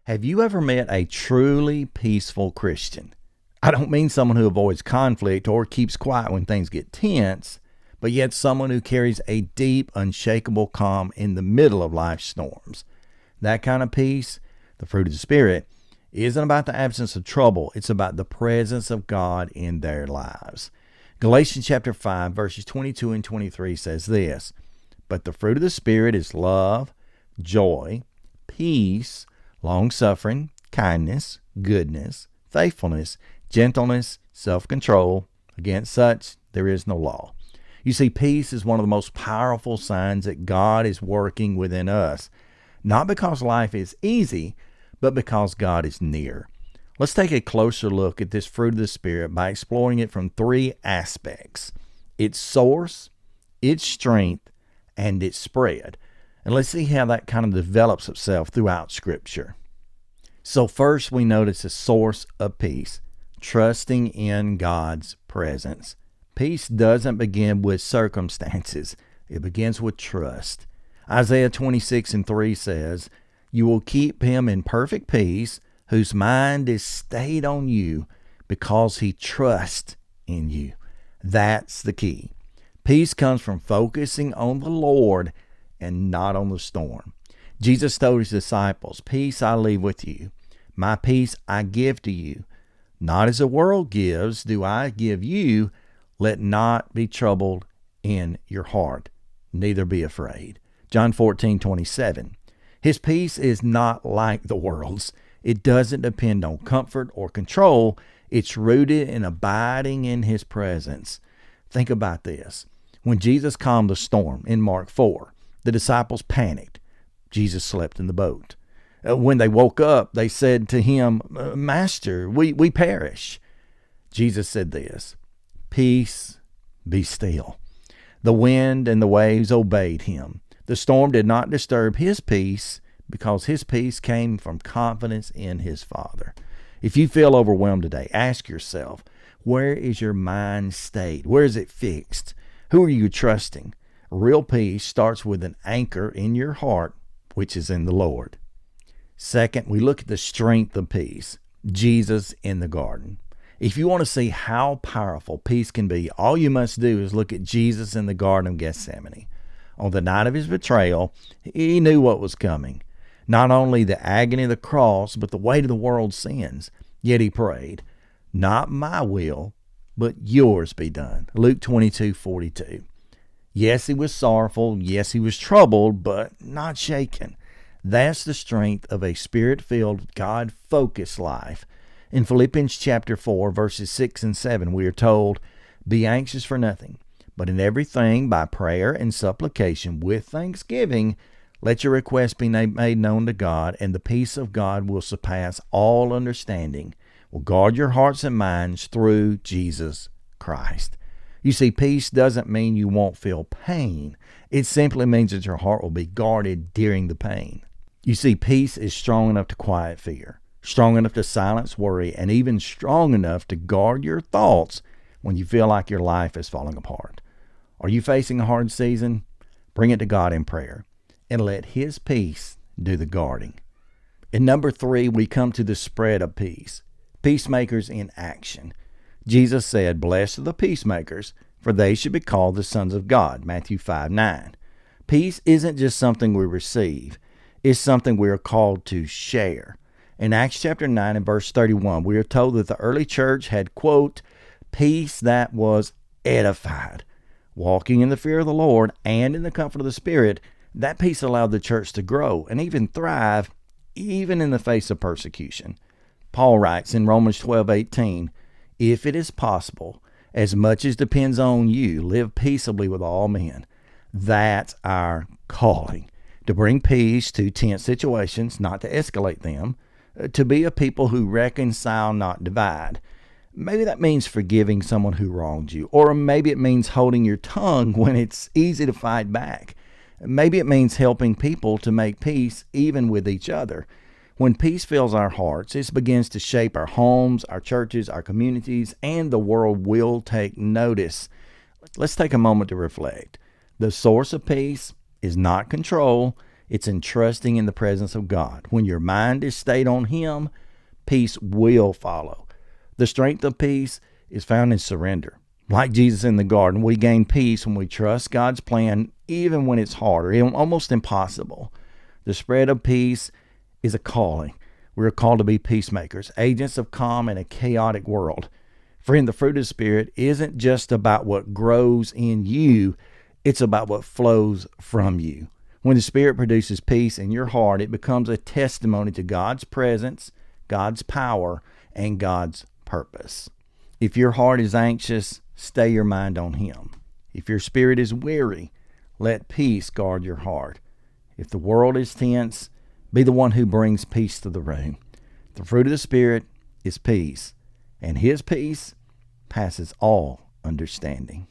Have you ever met a truly peaceful Christian? I don't mean someone who avoids conflict or keeps quiet when things get tense, but yet someone who carries a deep, unshakable calm in the middle of life's storms. That kind of peace, the fruit of the Spirit, isn't about the absence of trouble. It's about the presence of God in their lives. Galatians chapter 5, verses 22 and 23 says this, "But the fruit of the Spirit is love, joy, peace, long-suffering, kindness, goodness, faithfulness, gentleness, self-control. Against such there is no law." You see, peace is one of the most powerful signs that God is working within us, not because life is easy, but because God is near. Let's take a closer look at this fruit of the Spirit by exploring it from three aspects: its source, its strength, and its spread. And let's see how that kind of develops itself throughout Scripture. So first we notice the source of peace, trusting in God's presence. Peace doesn't begin with circumstances. It begins with trust. Isaiah 26 and 3 says, "You will keep him in perfect peace, whose mind is stayed on you, because he trusts in you." That's the key. Peace comes from focusing on the Lord and not on the storm. Jesus told his disciples, "Peace I leave with you. My peace I give to you. Not as the world gives, do I give you. Let not be troubled in your heart, neither be afraid." John 14:27. His peace is not like the world's. It doesn't depend on comfort or control. It's rooted in abiding in his presence. Think about this. When Jesus calmed the storm in Mark 4, the disciples panicked. Jesus slept in the boat. When they woke up, they said to him, "Master, we perish." Jesus said this, "Peace, be still." The wind and the waves obeyed him. The storm did not disturb his peace because his peace came from confidence in his Father. If you feel overwhelmed today, ask yourself, where is your mind stayed? Where is it fixed? Who are you trusting? Real peace starts with an anchor in your heart, which is in the Lord. Second, we look at the strength of peace, Jesus in the garden. If you want to see how powerful peace can be, all you must do is look at Jesus in the Garden of Gethsemane. On the night of his betrayal, he knew what was coming. Not only the agony of the cross, but the weight of the world's sins. Yet he prayed, "Not my will, but yours be done." Luke 22:42. Yes, he was sorrowful. Yes, he was troubled, but not shaken. That's the strength of a Spirit-filled, God-focused life. In Philippians chapter 4, verses 6 and 7, we are told, "Be anxious for nothing, but in everything by prayer and supplication with thanksgiving, let your requests be made known to God, and the peace of God will surpass all understanding, will guard your hearts and minds through Jesus Christ." You see, peace doesn't mean you won't feel pain. It simply means that your heart will be guarded during the pain. You see, peace is strong enough to quiet fear, strong enough to silence worry, and even strong enough to guard your thoughts when you feel like your life is falling apart. Are you facing a hard season? Bring it to God in prayer and let his peace do the guarding. In number 3, we come to the spread of peace. Peacemakers in action. Jesus said, "Blessed are the peacemakers, for they should be called the sons of God." Matthew 5:9. Peace isn't just something we receive. It's something we are called to share. In Acts chapter 9 and verse 31, we are told that the early church had, quote, "peace that was edified." Walking in the fear of the Lord and in the comfort of the Spirit, that peace allowed the church to grow and even thrive, even in the face of persecution. Paul writes in Romans 12:18, "If it is possible, as much as depends on you, live peaceably with all men." That's our calling, to bring peace to tense situations, not to escalate them, to be a people who reconcile, not divide. Maybe that means forgiving someone who wronged you, or maybe it means holding your tongue when it's easy to fight back. Maybe it means helping people to make peace even with each other. When peace fills our hearts, it begins to shape our homes, our churches, our communities, and the world will take notice. Let's take a moment to reflect. The source of peace is not control. It's entrusting in the presence of God. When your mind is stayed on Him, peace will follow. The strength of peace is found in surrender. Like Jesus in the garden, we gain peace when we trust God's plan, even when it's hard or almost impossible. The spread of peace is a calling. We're called to be peacemakers, agents of calm in a chaotic world. Friend, the fruit of the Spirit isn't just about what grows in you, it's about what flows from you. When the Spirit produces peace in your heart, it becomes a testimony to God's presence, God's power, and God's purpose. If your heart is anxious, stay your mind on Him. If your spirit is weary, let peace guard your heart. If the world is tense, be the one who brings peace to the room. The fruit of the Spirit is peace, and His peace passes all understanding.